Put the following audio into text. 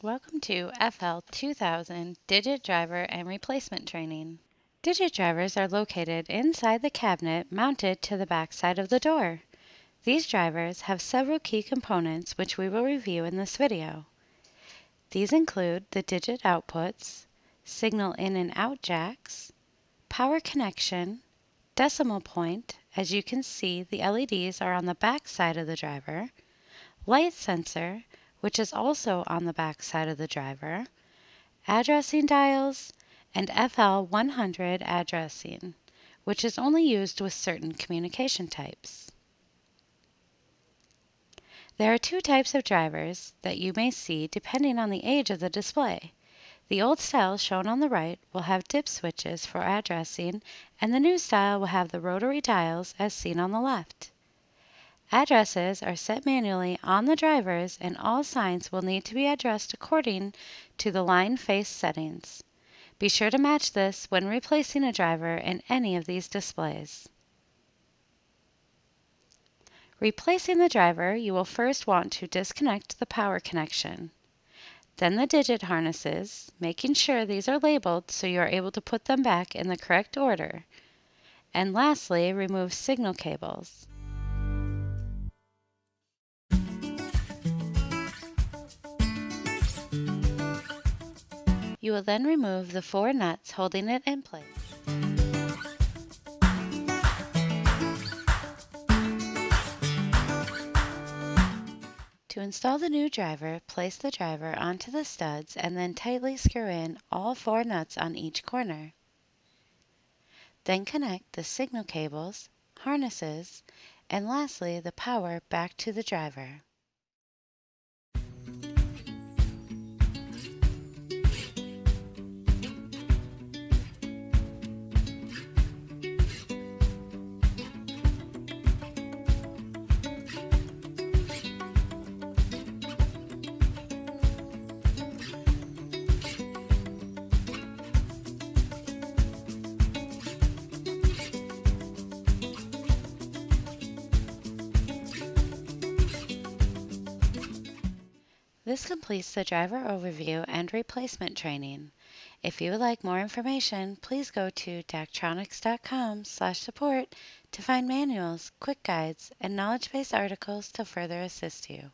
Welcome to FL-2000 Digit Driver and Replacement Training. Digit drivers are located inside the cabinet mounted to the back side of the door. These drivers have several key components which we will review in this video. These include the digit outputs, signal in and out jacks, power connection, decimal point. As you can see, the LEDs are on the back side of the driver, light sensor, which is also on the back side of the driver, addressing dials, and FL-100 addressing, which is only used with certain communication types. There are two types of drivers that you may see depending on the age of the display. The old style shown on the right will have dip switches for addressing, and the new style will have the rotary dials as seen on the left. Addresses are set manually on the drivers, and all signs will need to be addressed according to the line face settings. Be sure to match this when replacing a driver in any of these displays. Replacing the driver, you will first want to disconnect the power connection, then the digit harnesses, making sure these are labeled so you are able to put them back in the correct order, and lastly, remove signal cables. You will then remove the 4 nuts holding it in place. To install the new driver, place the driver onto the studs and then tightly screw in all 4 nuts on each corner. Then connect the signal cables, harnesses, and lastly the power back to the driver. This completes the driver overview and replacement training. If you would like more information, please go to daktronics.com/support to find manuals, quick guides, and knowledge-based articles to further assist you.